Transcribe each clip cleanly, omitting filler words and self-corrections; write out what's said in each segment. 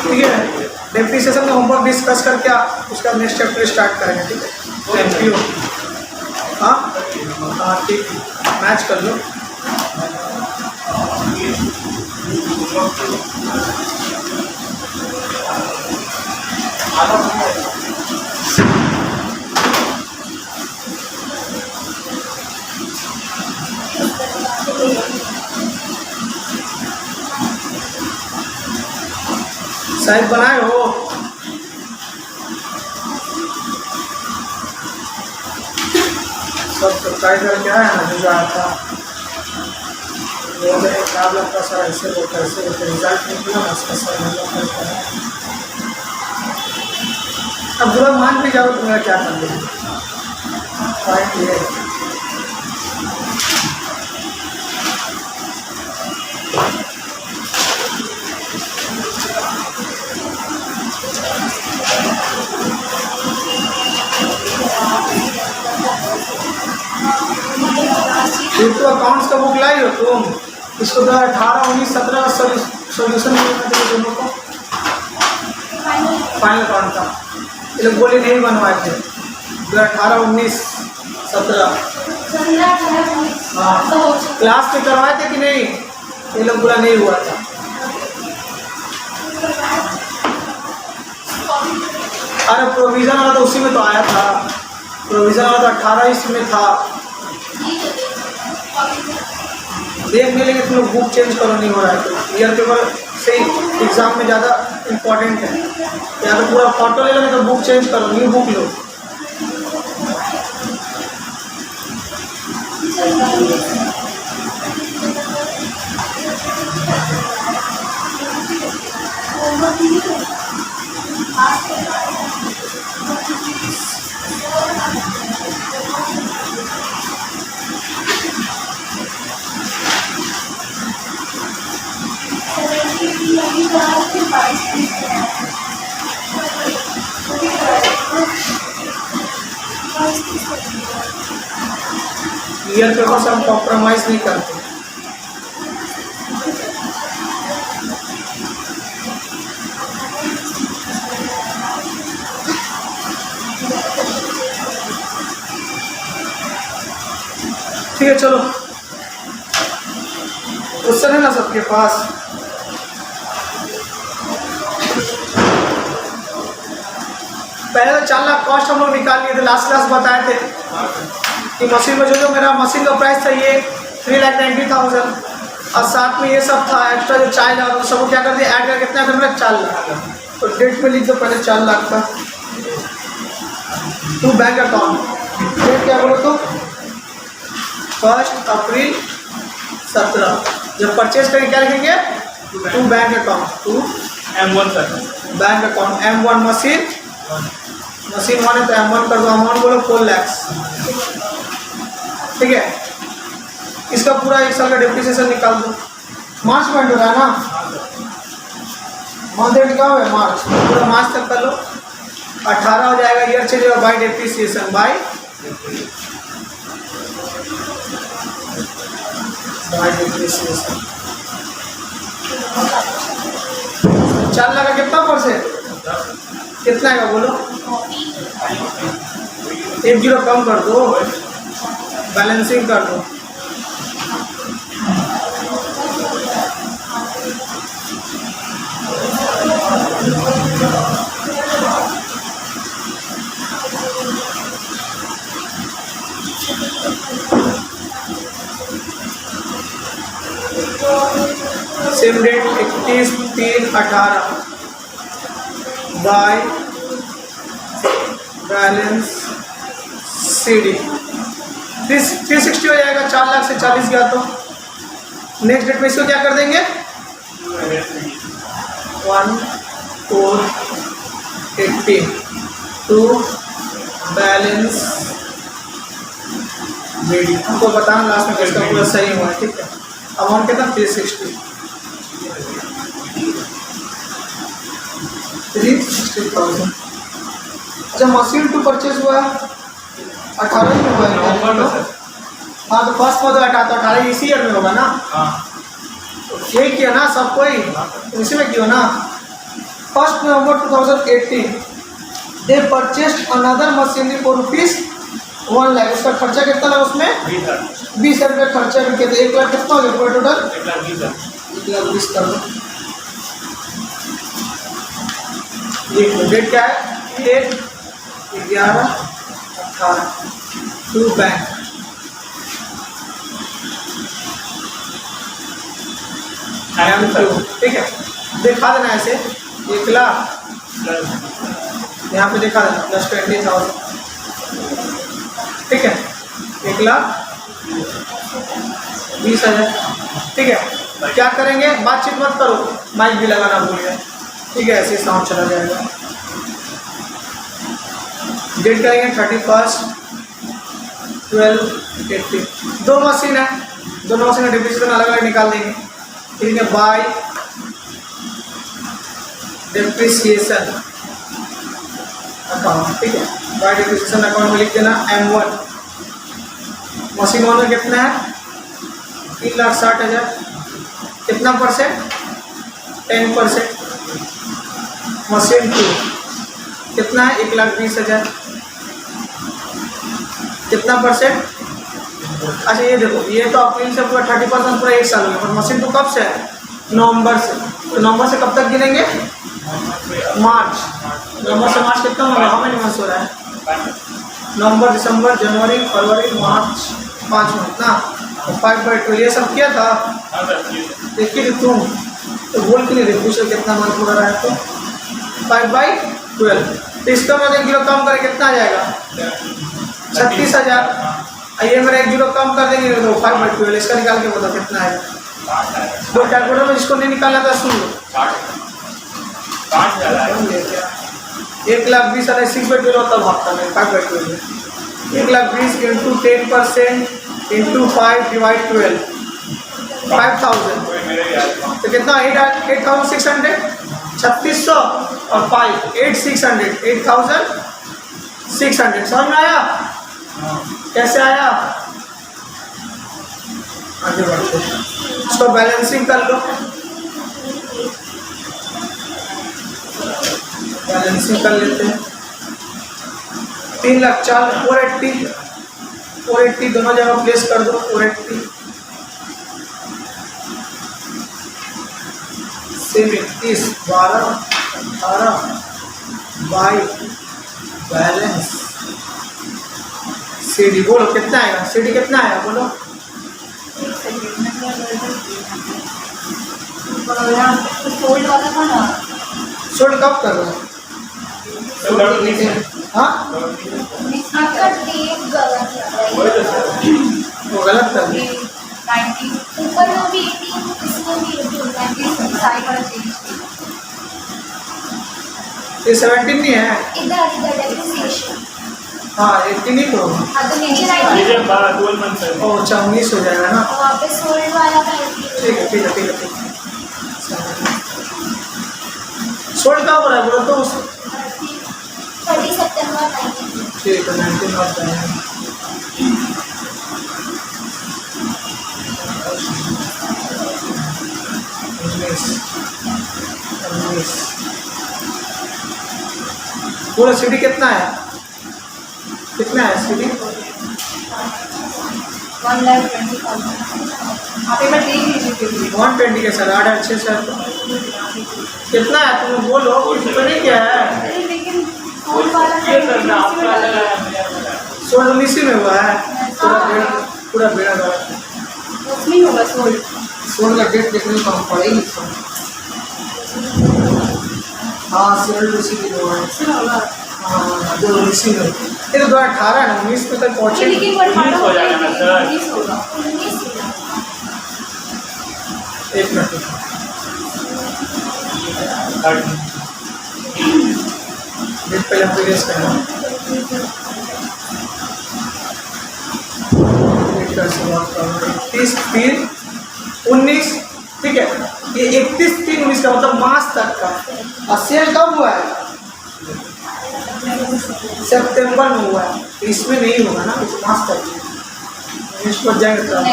ठीक है, डेप्रिसिएशन में होमवर्क डिस्कस करके उसका नेक्स्ट चैप्टर स्टार्ट करेंगे। ठीक है, थैंक यू। हाँ हाँ ठीक, मैच कर लो। शायद बनाए हो, सब सब्सक्राइब करके आया ना जो आया था। खराब लगता सर, ऐसे बोलते रिजल्ट निकला ना उसका सर नहीं लगता है। अब बुरा मान भी जाओ तो मेरा क्या कर देंगे। तो अकाउंट्स का बुक लाई हो तुम, इसको 2018, 19, 17 सोल्यूशन मिलना चाहिए दोनों को। फाइनल अकाउंट का ये लोग बोले नहीं बनवाए थे 2018, 19, 17। हाँ क्लास में करवाए थे कि नहीं, ये लोग बोला नहीं हुआ था। अरे प्रोविजन वाला तो उसी में तो आया था, प्रोविजन वाला तो 18 इसमें था। देख नहीं लेंगे तुम लोग, बुक चेंज करो नहीं हो रहा है तो ईयर पेपर से एग्जाम में ज़्यादा इम्पोर्टेंट है। या तो पूरा फोटो ले लो, नहीं तो बुक चेंज करो, न्यू बुक लो। ईयर पेपर से हम कॉम्प्रोमाइज नहीं करते। ठीक है चलो, क्वेश्चन है ना सबके पास? पहले तो 4 लाख कॉस्ट हम लोग निकाल लिए थे, लास्ट क्लास बताए थे कि मशीन में जो मेरा मशीन का प्राइस था ये 3,90,000 और साथ में ये सब था एक्स्ट्रा जो 4 लाख, तो सबको क्या कर दिया ऐड करके कितना कर मेरा 4 लाख। तो डेट में लिख दो पहले 4 लाख का। टू बैंक अकाउंट, डेट क्या बोलो तो 1 अप्रैल 17। जब परचेज करेंगे क्या लिखेंगे, to bank account, to M1 bank account, M1 machine 1 है तो M1 कर दो, अमाउंट बोलो 4 लाख। ठीक है, इसका पूरा 1 साल का डेप्रिसिएशन निकाल दो। मार्च में हो रहा है ना, मंथ एंड क्या है मार्च, पूरा मार्च तक कर लो। 18 हो जाएगा, ईयर चेंज होगा by depreciation, by depreciation. 4 lakh का कितना परसेंट, कितना है बोलो? 1 जीरो कम कर दो, बैलेंसिंग कर दो। Same date 31/3/18 by balance CD 360 हो जाएगा। 4 लाख से 40 गया तो नेक्स्ट डेट में इसको क्या कर देंगे 1/4/18 टू बैलेंस BD। हमको बताना लास्ट में किसका पूरा सही हुआ है। ठीक है, अमाउंट कितना 360। 360,000। अच्छा मशीन टू परचेज हुआ 18 में हुआ है। हाँ तो फर्स्ट में तो 18 इसी ईयर में होगा ना। तो ये किया ना सब कोई, तो इसी में क्यों ना 1 November 2018 they purchased another machinery for ₹1 lakh. उसका खर्चा कितना लगा उसमें? 20,000 रुपये खर्चा करके। तो 1 लाख कितना हो गया पूरा टोटल? 1,20,000 कर दो। डेट क्या है? 1/11/18 टू बैंक। ठीक है, दिखा देना ऐसे 1 लाख, यहाँ पे दिखा देना +20,000। ठीक है, 1,20,000। ठीक है, क्या करेंगे? बातचीत मत करो, माइक भी लगाना भूल गए। ठीक है, ऐसे साउंड चला जाएगा। डेट करेंगे 31/12/18। 2 मशीन है, दोनों मशीन का डिप्रिसिएशन अलग अलग निकाल देंगे। ठीक है, बाय डिप्रिसिएशन अकाउंट। ठीक है, बाय डिप्रिसिएशन अकाउंट में लिख देना M1। मशीन 1 में कितना है? 3,60,000। कितना परसेंट? 10%। मशीन 2 कितना है? 1,20,000। कितना परसेंट? अच्छा ये देखो, ये तो अप्रैल से पूरा 30% पूरा 1 साल हो गया। और मशीन तो कब से है? नवंबर से। तो नवंबर से कब तक गिनेंगे? मार्च। नवंबर से मार्च कितना होगा? हाउ मेनी मंथ्स हो रहा है? नवंबर, दिसंबर, जनवरी, फरवरी, मार्च, 5 मंथ ना। 5/12 ये सब किया था। देखिए तुम तो बोल के नहीं पूछो कितना मंथ हो रहा है। तो 5/12 तो इसका मतलब 1 जीरो कम करें कितना आ जाएगा? 36,000। ये मेरा 1 जीरो कम कर देंगे तो 5/12 इसका निकाल के बताओ कितना आएगा। दो कैलकुलेटर में जिसको नहीं निकालना था सुन लो। 1,20,000 6/12 होता भागता है 5/12। 1,20,000 इंटू 10% इंटू 5 डिवाइड 12 5,000 तो कितना? 8,600। 3,600 और 5 8,600 8,600। समझ में आया? कैसे आया? आगे बढ़ते इसको बैलेंसिंग कर लो। बैलेंसिंग कर लेते हैं। 3 लाख 480 दोनों जगह प्लेस कर दो। 480 31 12 18 22 बैलेंस। CD बोलो कितना आएगा? CD कितना आएगा बोलो? सोल्ड कब कर रहे हो? हाँ वो गलत कर दिया। ऊपर में भी 18 इसमें भी 19 साइड वाला चेंज। ये 17 नहीं है। इधर डेप्रिसिएशन। हाँ 18 ही तो। हाँ तो नीचे अच्छा 19 हो जाएगा ना। वहाँ पे सोल्ड वाला का। ठीक है। सोल्ड कब हो रहा है बोलो तो? 30 सितंबर 19। ठीक है 19 मत जाएगा। पूरा CD कितना है? कितना है CD? 1,20,000। आप एक बार देख लीजिए। 120 के सर 8 अच्छे से कितना है? तुम बोलो तो नहीं क्या है? लेकिन सोल्ड वाला सोल्ड 19 में हुआ है। पूरा बेड़ा गलत है। उसमें होगा सोल्ड। सोल्ड का डेट देखने को हम पड़ेगी। हाँ सोल्ड उसी की हुआ है। हाँ जो इसी में ये तो 2018 है ना 19 में तक पहुँचे। लेकिन वो 18 हो जाएगा ना सर। 19 होगा। 19 एक मिनट डेट पहले हम प्रेस करना। डेट का शुरुआत करना 31/3/19। ठीक है, ये 31/3/19 का मतलब मार्च तक का। और सेल कब हुआ है? सितंबर में हुआ है। इसमें नहीं होगा ना, मार्च तक नेक्स्ट पर जाएंगे तो हाँ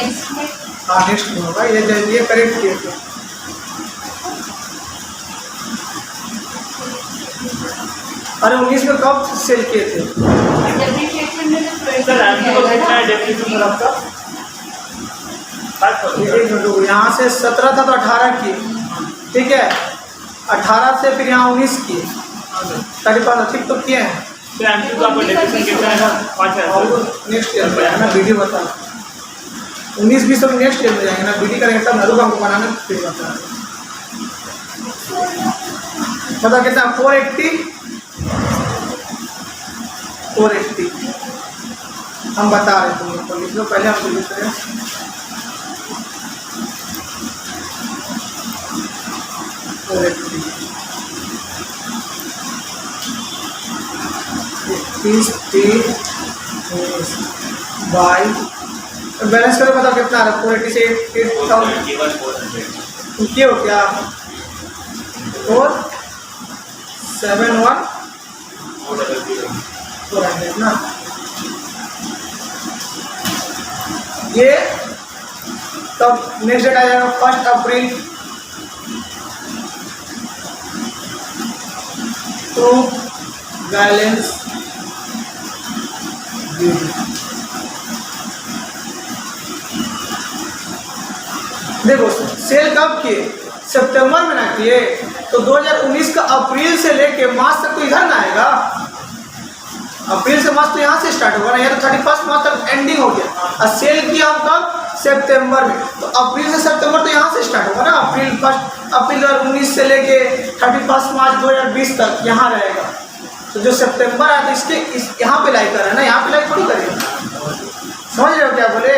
नेक्स्ट में होगा। ये करेक्ट किए थे। अरे 19 में कब सेल किए थे? डेप्रिसिएशन में तो सर M2 का कितना है डेप्रिसिएशन आपका? एक मिनट, यहाँ से 17 था तो 18 किए, ठीक है, 18 से फिर यहाँ 19 किए, 35 ठीक तो किए हैं। तो M2 का आपका डेप्रिसिएशन कितना है? 5,000। नेक्स्ट ईयर में ना वीडियो बता 19-20 तो नेक्स्ट ईयर में जाएंगे ना, वीडियो करेंगे तब नरू हमको बनाने फिर बता मतलब कितना 480 हम बता रहे तुम लोग को, लिख लो पहले हम लिख रहे हैं। बैलेंस करो बताओ कितना आ रहा है? 480 से 8,000 तुम किए हो क्या? 471 400 ना, ये तब नेक्स्ट डेट आ जाएगा 1 अप्रैल तो बैलेंस देखो सेल कब किए? सितंबर में ना किए तो 2019 का अप्रैल से लेके मार्च तक तो इधर ना आएगा, अप्रैल से मार्च तो यहाँ से स्टार्ट होगा ना, या तो 31 मार्च तक एंडिंग हो गया और सेल किया हम कब? सितंबर में, तो अप्रैल से सितंबर तो यहाँ से स्टार्ट होगा ना, अप्रैल 2019 से लेके 31 मार्च 2020 तक यहाँ रहेगा, तो जो सितंबर आया तो इसके यहाँ पे लाइक कर रहा है ना, यहाँ पे लाइक थोड़ी करेगा, समझ रहे हो क्या बोले?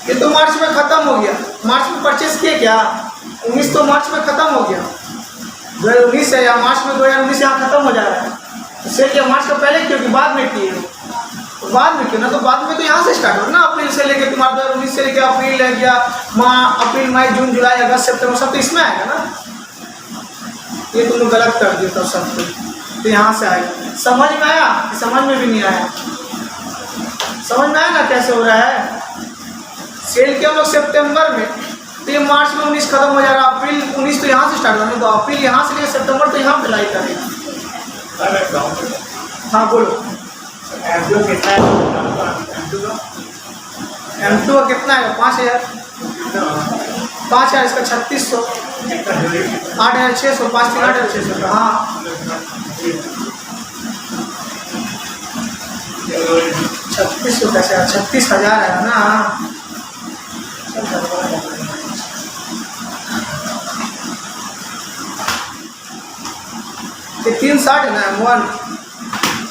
ये तो मार्च में खत्म हो गया, मार्च में परचेस किए क्या? 19 तो मार्च में खत्म हो गया, 2019 है या मार्च में 2019 यहाँ खत्म हो जा रहा है, तो सेल किया मार्च का पहले क्योंकि बाद में किए, तो बाद में क्यों ना, तो बाद में तो यहाँ से स्टार्ट हो ना, अप्रैल से लेके तुम्हारा 2019 से लेके अप्रैल है गया, अप्रैल मई जून जुलाई अगस्त सितंबर सब तो इसमें आएगा ना, ये तुम लोग गलत कर दिए तब सब तो यहाँ से आएगा। समझ में आया कि समझ में भी नहीं आया? समझ में आया ना कैसे हो रहा है? सेल किया हम लोग सितंबर में, तो ये मार्च में 19 खत्म हो जा रहा है, अप्रैल 19 तो यहाँ से स्टार्ट होगा, तो अप्रैल यहाँ से लेकर सितंबर तो यहाँ पे लाइक करेगा। हाँ बोलो। M2 कितना है? M2 का कितना है? 5,000 5,000 इसका 3600 8,600 5 3 8,600 का, हाँ 3600 कैसे 36,000 है ना, ये 360 है ना M1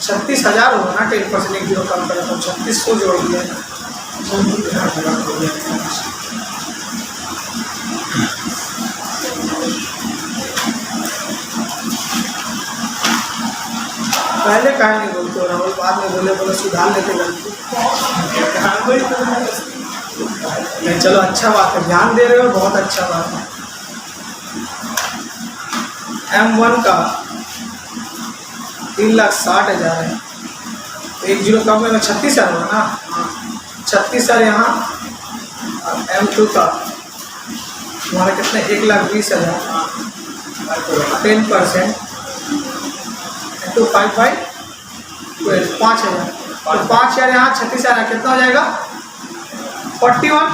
36,000 होगा ना, 10% 1 0 कम करें तो 3600 जोड़ दिया। पहले काहे नहीं बोलते हो राहुल, बाद में बोले सुधार लेते गलती नहीं, चलो अच्छा बात है, ध्यान दे रहे हो, बहुत अच्छा बात है। M1 का 3,60,000 है, 1 0 कम में 36,000 होगा ना, 36,000 यहाँ, और M2 का तुम्हारा कितना 1,20,000 10% तो 5/12 5,000, तो 5,000 यहाँ 36,000 कितना हो जाएगा? 41।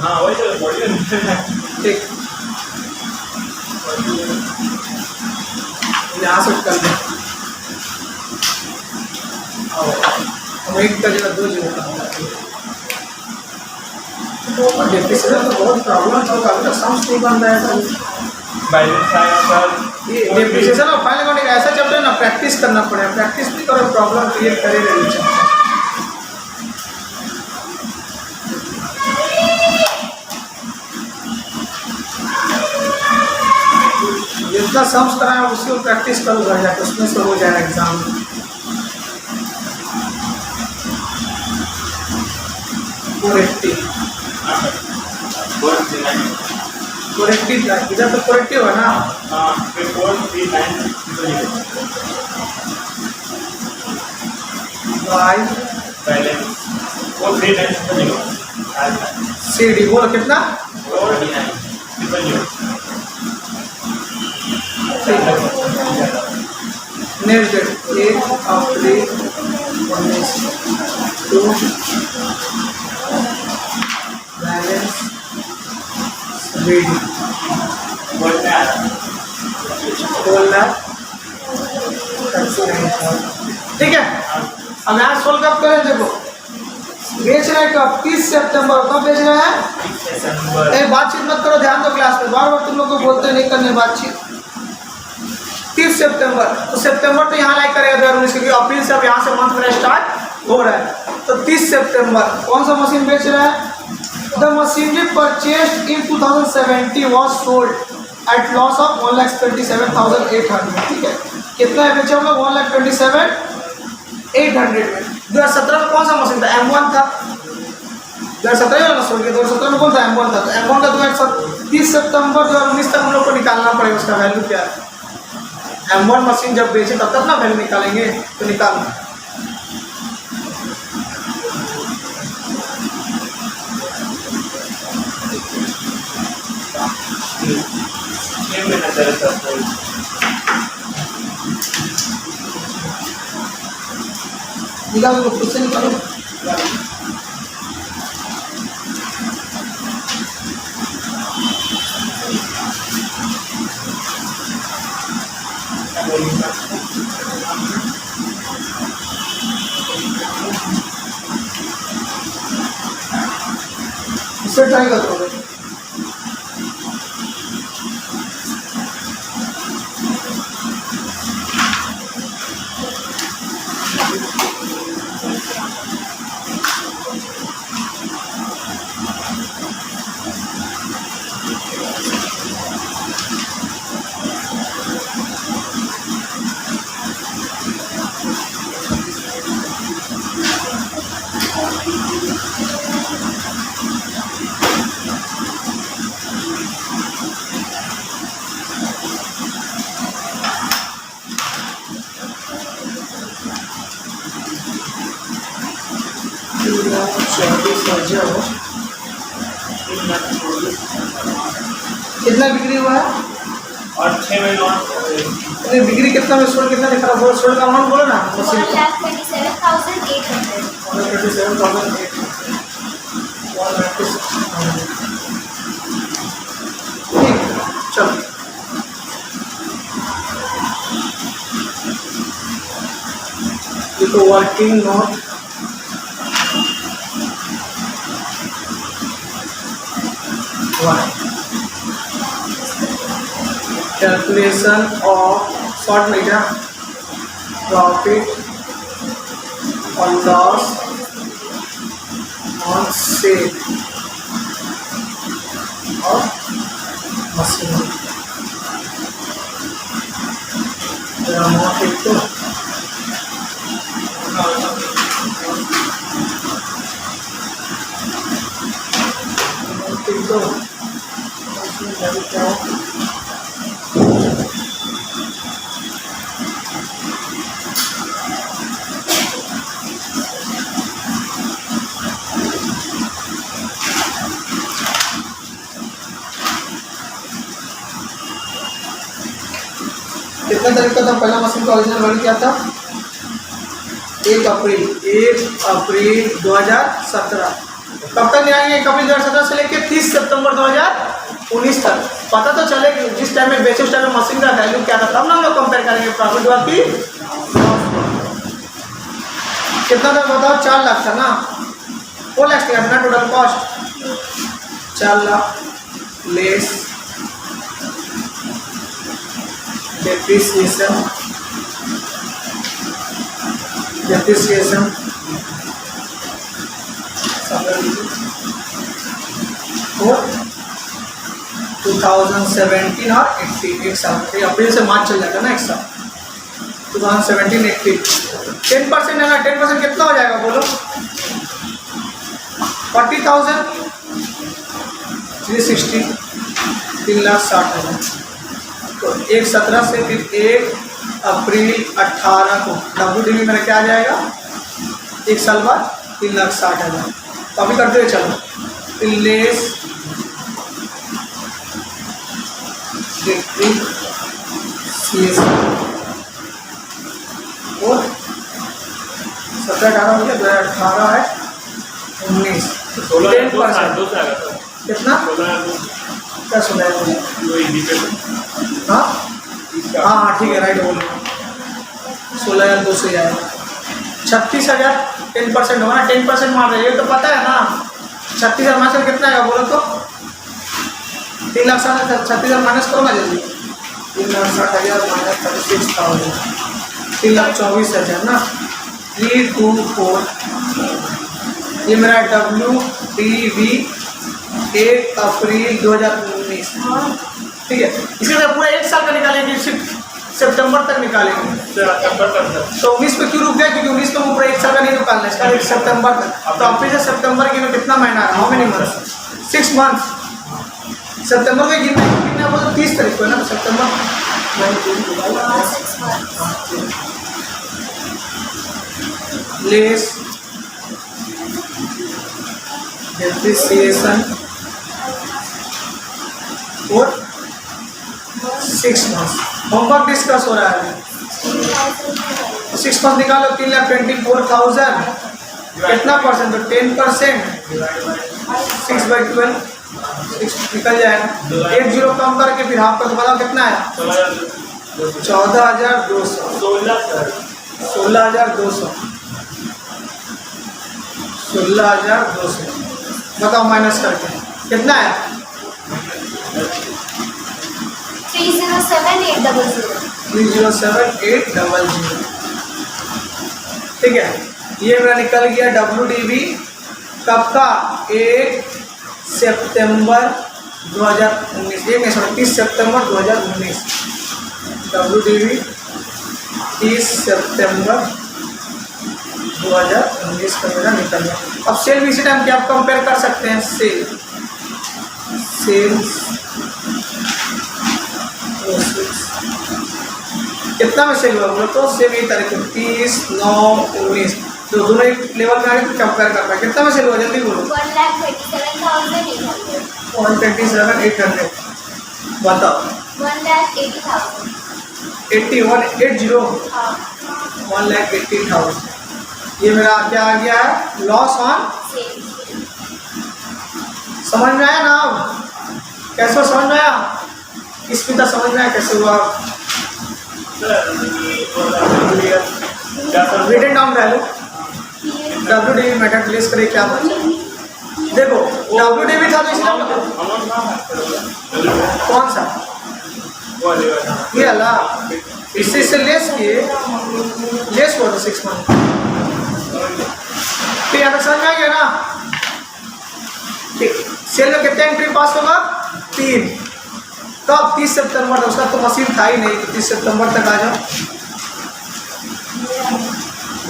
हाँ वही तो 41 ठीक, यहाँ से कर दें, हम 1 का जगह 2 जगह डेप्रिसिएशन तो बहुत प्रॉब्लम था, अभी तक समझ नहीं बन रहा है। बैलेंस आया सर, ये डेप्रिसिएशन और फाइनल अकाउंटिंग ऐसा चैप्टर है ना, प्रैक्टिस करना पड़ेगा, प्रैक्टिस नहीं करो प्रॉब्लम क्रिएट करेगा ये चैप्टर। जितना सम्स कराया उसको प्रैक्टिस करो घर जाकर, उसमें से हो जाएगा एग्जाम में। कोरेक्टिव इधर तो कोरेक्टिव है ना, CD बोलो कितना? ठीक है। Next date 1 April 19 to balance ready 1,39,000। ठीक है, अब यहाँ सोल्व कब करें? देखो बेच रहे हैं कब? 30 सितंबर। कब बेच रहे हैं? एक बातचीत मत करो, ध्यान दो क्लास में, बार बार तुम लोग को बोलते नहीं करने बातचीत। 30 सितंबर, तो सितंबर तो यहाँ लाइक करेगा 2019, क्योंकि अप्रैल से अब यहाँ से मंथ मेरा स्टार्ट हो रहा है। तो 30 सितंबर कौन सा मशीन बेच रहा है? The machinery purchased in 2070 was sold at loss of 1,27,800। ठीक है, कितना है बेचे हम लोग? 1,27,800 में। 2017 में कौन सा मशीन था? M1 था। 2017 वाला सोल्ड किया। 2017 में कौन था? M1 था। तो M1 का 30 सितंबर 2019 तक हम लोग को निकालना पड़ेगा, उसका वैल्यू क्या है। M1 मशीन जब बेचे तब तक ना वैल्यू निकालेंगे, तो निकालना। निकालो, खुद से निकालो। इससे ट्राई करो। कितना बिक्री हुआ है? और 6 महीनों बिक्री कितना में? सोल्ड कितना दिख रहा है? सोल्ड का अमाउंट बोलो ना। 1,27,800। 1,27,800। ठीक, चलो देखो working note calculation of short में क्या प्रॉफिट और लॉस ऑन सेल और मशीन अमाउंट एक तो कितना तरीका था? पहला मशीन का ओरिजिनल वैल्यू क्या था? 1 अप्रैल 2017। कब तक गिराएंगे? 1 अप्रैल 2017 से लेकर 30 सितंबर 2019 तक। पता तो चले कि जिस टाइम में बेचे उस टाइम में मशीन का वैल्यू क्या था, तब ना हम लोग कंपेयर करेंगे प्रॉफिट हुआ कि कितना था बताओ? 4 लाख था ना? 4 लाख था ना total cost? 4 lakh less depreciation 2017 और 18 एक साल, अप्रैल से मार्च चल जाएगा ना एक साल। 2017-18 10% है ना? 10% कितना हो जाएगा बोलो? 40,000 360 3,60,000। तो 1/17 से फिर 1 अप्रैल 18 को WDV मेरा क्या आ जाएगा? एक साल बाद 3,60,000। तो अभी करते हुए चलो लेस डेप्रिसिएशन 2018 हो गया, 2018 है 19 10%। 16,200 आ गया था। कितना 16,200 क्या सुना है तुमने? जो इंडिकेटर हाँ इसका हाँ हाँ ठीक है, राइट बोल 16,200 जाएगा। 36,000 10% होगा ना, 10% मार रहे, ये तो पता है ना। 36,000 माइनस कितना आएगा बोलो तो? 3,60,000, 36,000 माइनस करो ना जल्दी। 3,60,000 माइनस 36,000, 3,24,000 ना। 324 ये मेरा WDV 1 अप्रैल 2019, ठीक है। इसके बाद पूरा 1 साल का निकालेंगे, सिर्फ सितंबर तक निकालेंगे। सितंबर तक था। तो 19 पे क्यों रुक गया? क्योंकि 19 पे वो पूरा 1 साल का नहीं निकालना है, इसका एक सितंबर तक। तो अप्रैल से सितंबर के में कितना महीना है? How many months? 6 मंथ्स। सितंबर में गिनना वो तो 30 तारीख को है ना, सितंबर 6 months. लेस डेप्रिसिएशन और 6 मंथ्स। होमवर्क डिस्कस हो रहा है। 6 मंथ निकालो, 3,24,000 कितना परसेंट? तो 10%, 6/12 6 निकल जाएगा। 1 जीरो कम करके फिर हाफ का तो बताओ कितना है? 14,200। 16,200 16,200 बताओ माइनस करके कितना है? 307,800. 307,800, ठीक है। ये मेरा निकल गया WDV कब का? 1 सितंबर 2019, 30 सितंबर 2019। WDV 30 सितंबर 2019 का मेरा निकल गया। अब सेल भी इसी टाइम क्या आप कंपेयर कर सकते हैं? सेल्स कितना में सेल हुआ बोलो तो? सेल यही तारीख 30 9 19, तो दोनों एक लेवल में आगे कंपेयर करना है। कितना में सेल हुआ जल्दी बोलो? 1,27,800. 127,800 बताओ। 1,80,000. 81,80 हाँ. 1,80,000 ये मेरा क्या आ गया है? Loss on. Sales. समझ में आया ना? अब कैसे समझ में आया? इस पिता समझ में आया कैसे हुआ? Written down value WDV method place करे क्या बचा? देखो WDV था तो इसलिए कौन सा ये अला इससे लेस किए, लेस हुआ था 6 मंथ। तो यहाँ तक समझ में आ गया ना? ठीक, सेल में कितने एंट्री पास होगा? 3। कब? 30 सितंबर तक। उसका तो मशीन था ही नहीं, 30 सितंबर तक आ जाओ।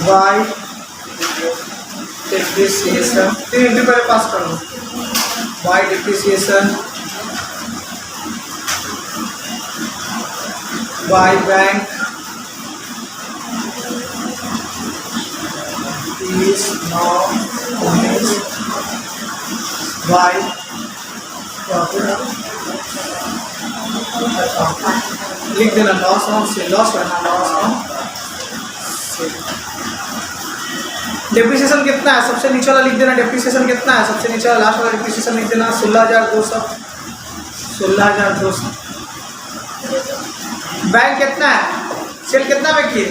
बाय डिप्रिसिएशन 3 एंट्री पहले पास कर लो। By depreciation by bank 30 9 19 by लिख देना लॉस ऑन से, लॉस करना लॉस ऑन से। डेप्रिसिएशन कितना है? सबसे नीचे वाला लिख देना डेप्रिसिएशन कितना है। सबसे नीचे वाला लास्ट वाला डेप्रिसिएशन लिख देना 16,200। 16,200 बैंक कितना है? सेल कितना में किए?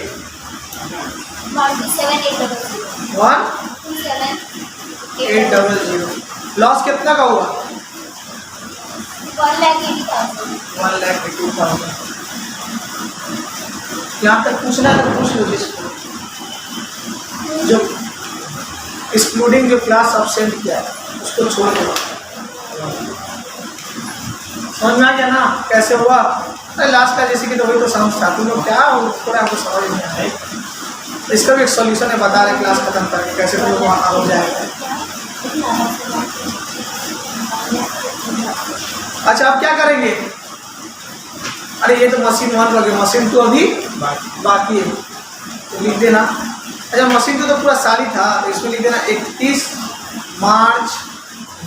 1,27,800 लॉस कितना का हुआ? 1,80,000. 1,82,000 यहाँ तक पूछना है तो पूछ लो जिसको जो एक्सक्लूडिंग जो क्लास अब्सेंट किया है उसको छोड़ दो। समझ में आ गया ना कैसे हुआ? अरे लास्ट का जैसे कि तो वही तो समझ था तुम लोग क्या थोड़ा हमको समझ नहीं आया। इसका भी एक सॉल्यूशन है, बता रहे क्लास खत्म करके कैसे तुम लोग वहाँ हो जाएगा। अच्छा अब क्या करेंगे? अरे ये तो मशीन 1 लगे, मशीन 2 अभी बाकी है तो लिख देना। अच्छा मशीन 2 तो पूरा साल ही था तो इसमें लिख देना 31 मार्च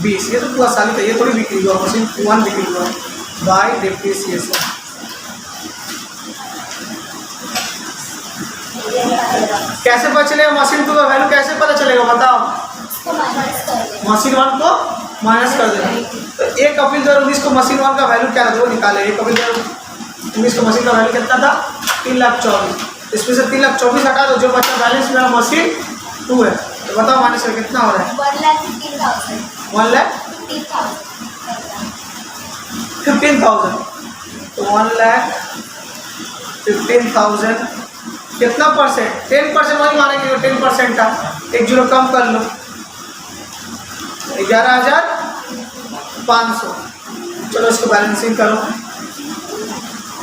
20। ये तो पूरा साल ही था, ये थोड़ी बिक्री हुआ, मशीन 1 बिक्री हुआ बाय डिप्रिसिएशन। चलेगा। कैसे पता चलेगा मशीन टू का वैल्यू कैसे पता चलेगा बताओ? इसको माइनस कर देना। मशीन वन को माइनस कर देना। तो 1 अप्रैल 2019 को मशीन वन का वैल्यू क्या था वो निकाले। 1 अप्रैल 2019 को मशीन का वैल्यू कितना था? 3,24,000। इसमें से 3,24,000 हटा दो, जो बचा बैलेंस मेरा मशीन टू है। तो बताओ माइनस कर कितना हो रहा है? 1,15,000। 1,15,000। 15,000। तो 1,15,000 कितना परसेंट? 10% वही मानेंगे जो 10% था। 1 जीरो कम कर लो, 11,500। चलो इसको बैलेंसिंग करो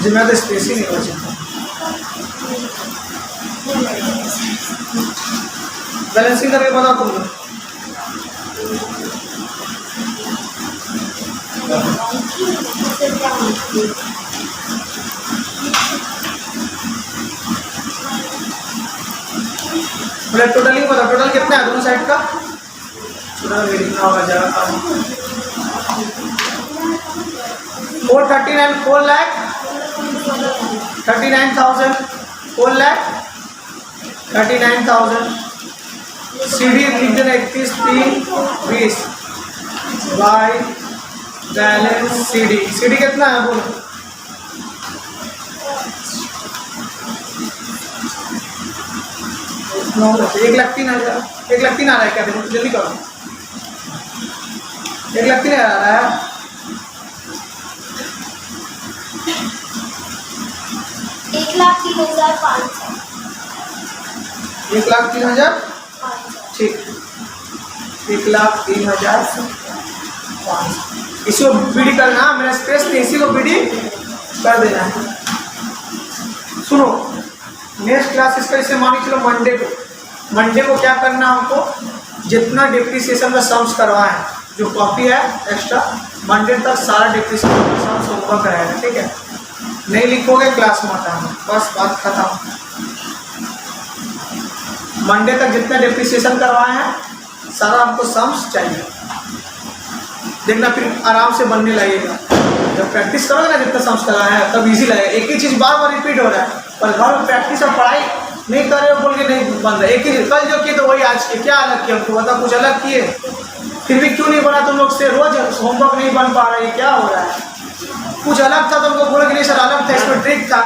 जी, मैं तो स्पेस ही नहीं बचा। बैलेंसिंग करके बताओ तुम लोग। बोले टोटलिंग बताओ, टोटल कितना है दोनों साइड का? टोटल लिखना होगा जरा। 439 4,39,000 4,39,000। सीडी लिख देना 31,320 बाई बैलेंस सीडी। सीडी कितना है बोलो? नौ 1,03,000। 1,03,000 आ रहा है क्या? देखो जल्दी करो। 1,03,000 आ रहा है। 1,03,500। 1,03,000 ठीक। 1,03,500 इसी को बीडी करना, मेरा स्पेस नहीं, इसी को बीडी कर देना है। सुनो नेक्स्ट क्लास इसका इसे मान के चलो मंडे को क्या करना हमको? जितना डिप्रिसिएशन का सम्स करवाए हैं, जो कॉपी है एक्स्ट्रा, मंडे तक सारा डिप्रिसिएशन का सम्स होमवर्क रहेगा, ठीक है? नहीं लिखोगे क्लास में हटाना, बस बात खत्म। मंडे तक जितना डिप्रिसिएशन करवाए हैं सारा हमको सम्स चाहिए। देखना फिर आराम से बनने लगेगा। जब प्रैक्टिस करोगे ना जितना सम्स करवाए हैं तब इजी लगेगा। एक ही चीज़ बार बार रिपीट हो रहा है, पर घर में प्रैक्टिस और पढ़ाई नहीं कर रहे हो बोल के नहीं बन रहा है। एक ही चीज़ कल जो किए तो वही आज किए, क्या अलग किया हमको बता? कुछ अलग किए, फिर भी क्यों नहीं बना तुम लोग से? रोज होमवर्क नहीं बन पा रहा है, क्या हो रहा है? कुछ अलग था तुमको बोले कि नहीं सर अलग था, इसमें ट्रिक था।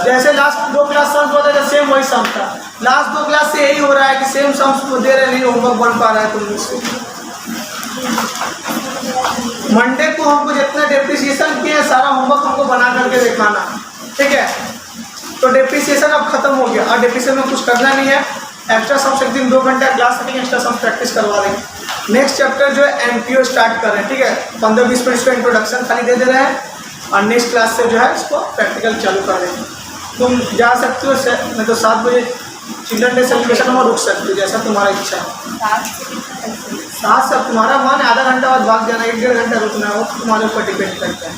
जैसे लास्ट 2 क्लास सम्स होता था सेम वही सम्स था। लास्ट 2 क्लास से यही हो रहा है कि सेम सम्स को दे रहे नहीं, होमवर्क बन पा रहा है तुम लोग से। मंडे को हमको जितना डिप्रिसिएशन किए सारा होमवर्क हमको बना करके दिखाना, ठीक है? तो डिप्रिसिएशन अब खत्म हो गया और डिप्रिसिएशन में कुछ करना नहीं है। एक्स्ट्रा सम्स एक दिन 2 घंटा क्लास रखेंगे, एक्स्ट्रा सम्स प्रैक्टिस करवा देंगे। नेक्स्ट चैप्टर जो है एमपीओ स्टार्ट कर रहे हैं, ठीक है? 15-20 मिनट इसको इंट्रोडक्शन खाली दे दे रहे हैं और नेक्स्ट क्लास से जो है इसको प्रैक्टिकल चालू कर देंगे। तुम जा सकते हो, मैं तो 7 बजे चिल्ड्रन डे सेलिब्रेशन में रुक सकते हो, जैसा तुम्हारा इच्छा है। 7 से तुम्हारा मन आधा घंटा बाद भाग जाना, 1-1.5 घंटा रुकना है, वो तुम्हारे ऊपर डिपेंड करता है।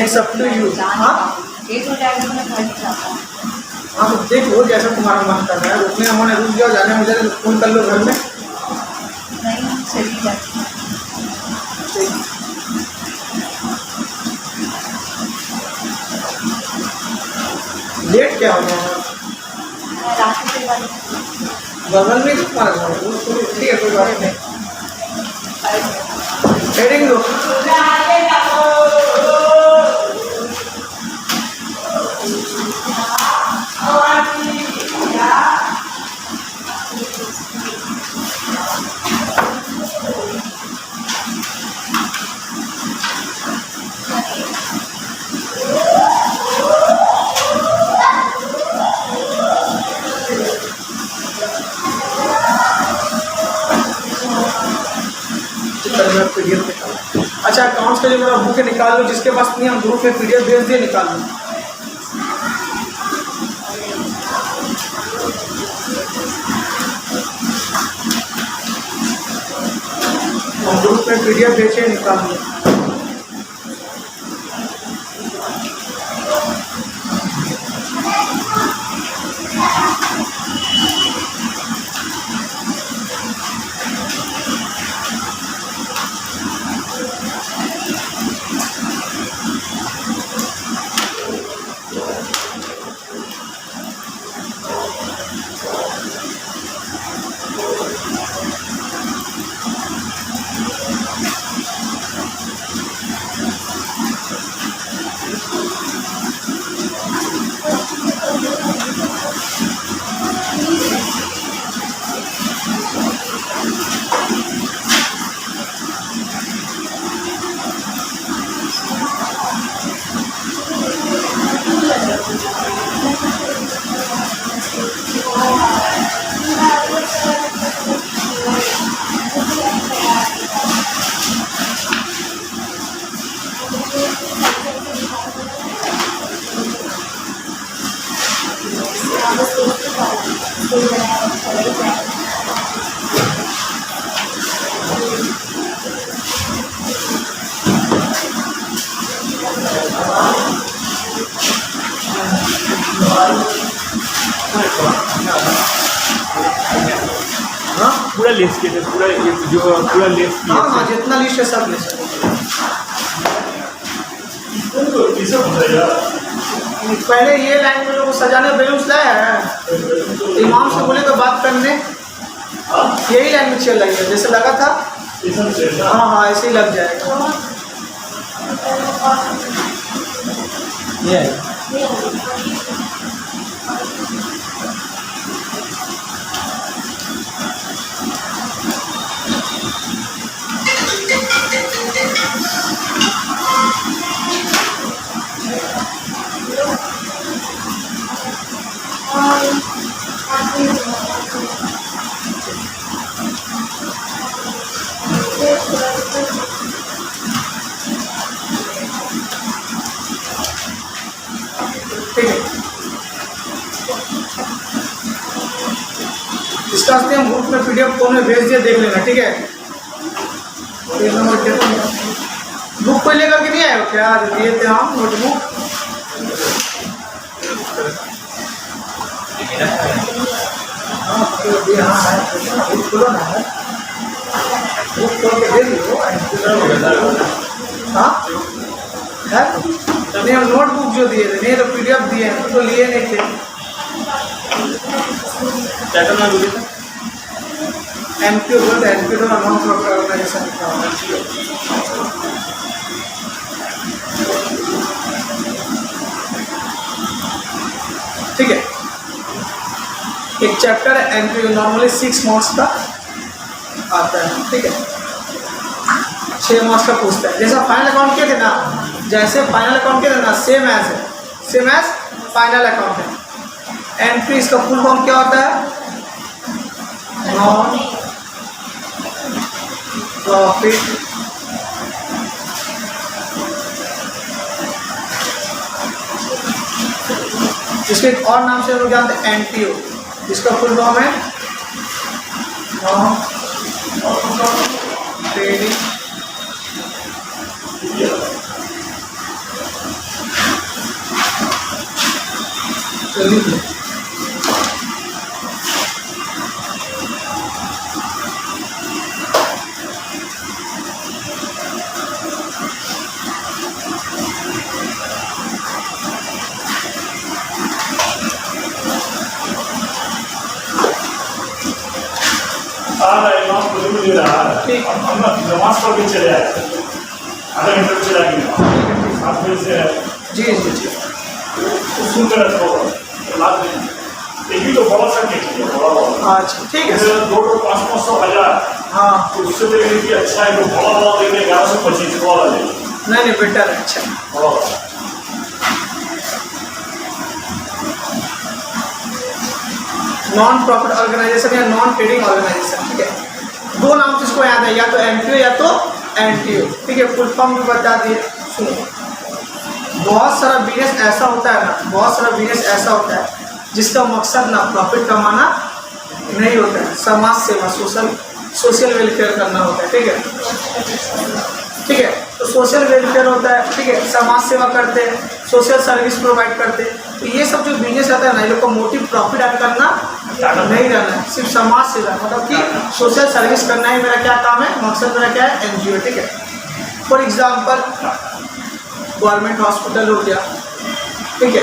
It's up to you। हाँ हाँ तो देखो जैसा तुम्हारा मन कर रहा है। रुकने का मन है रुक जाओ, जाने में जाने फोन कर लो घर में। लेट क्या हो जाएगा? बगल में तुम्हारा घर है, ठीक है कोई बात नहीं। हेडिंग दो। पीडीएफ निकाल। अच्छा अकाउंट्स का जो मेरा बुक निकाल लो, जिसके पास नहीं हम ग्रुप में पीडीएफ भेज दिए, निकाल लो। हम ग्रुप में पीडीएफ भेजे, निकाल लो। लिस्ट किए थे, पूरा ये जो पूरा लिस्ट हाँ हाँ, जितना लिस्ट है सब ले सकते। पहले ये लाइन में लोग सजाने बेलून्स लाया है, इमाम से बोले तो बात करने, यही लाइन में चल रही है जैसे लगा था। हाँ हाँ, ऐसे ही लग जाएगा। ये ठीक है, इसका हम ग्रुप में PDF फोन में भेज दिए, देख लेना। ठीक है, पेज नंबर कितना, बुक को लेकर के नहीं आए हो क्या? आज दिए थे हम नोटबुक। हाँ है, खोलो ना है, बुक खोल के दे दो। हाँ है नहीं, हम नोटबुक जो दिए थे, नहीं तो PDF दिए हैं तो लिए नहीं थे। क्या करना बोलिए था? NPO बोलते हैं, NPO नॉन प्रॉफिट ऑर्गेनाइजेशन लिखा हुआ है। ठीक है, एक चैप्टर है NPO, नॉर्मली 6 मार्क्स का आता है। ठीक है, 6 मार्क्स का पूछता है। जैसा फाइनल अकाउंट किए थे ना, जैसे फाइनल अकाउंट किए थे ना, सेम एज फाइनल अकाउंट है। एंट्री इसका फुल फॉर्म क्या होता है? नॉन प्रॉफिट जिसके एक और नाम से हम लोग जानते हैं NPO, जिसका फुल फॉर्म है नॉन ट्रेडिंग ठीक। हम नमाज पढ़ के चले आए, आधा घंटे में चला गया 7 बजे से। जी जी जी, तो सुनकर लाभ नहीं, एक भी तो बड़ा सा केस है, बड़ा अच्छा ठीक है। 200-500 हज़ार, हाँ तो उससे देखने की अच्छा है, तो बड़ा देखने 1125 वाला ले। नहीं बेटर है, अच्छा। नॉन प्रॉफिट ऑर्गेनाइजेशन या नॉन ट्रेडिंग ऑर्गेनाइजेशन। ठीक है, 2 नाम से इसको याद है, या तो NPO या तो NTO। ठीक है, फुल फॉर्म भी बता दिए। सुनो, बहुत सारा बिजनेस ऐसा होता है ना, बहुत सारा बिजनेस ऐसा होता है जिसका मकसद ना प्रॉफिट कमाना नहीं होता है, समाज सेवा, सोशल वेलफेयर करना होता है। ठीक है, ठीक है, तो सोशल वेलफेयर होता है। ठीक है, समाज सेवा करते हैं, सोशल सर्विस प्रोवाइड करते हैं। तो ये सब जो बिजनेस आता है ना, ये लोग का मोटिव प्रॉफिट अर्न करना नहीं रहना है, सिर्फ समाज सेवा, मतलब कि सोशल सर्विस करना ही मेरा क्या काम है, मकसद मेरा क्या है, NGO। ठीक है, फॉर एग्जाम्पल गवर्नमेंट हॉस्पिटल हो गया, ठीक है,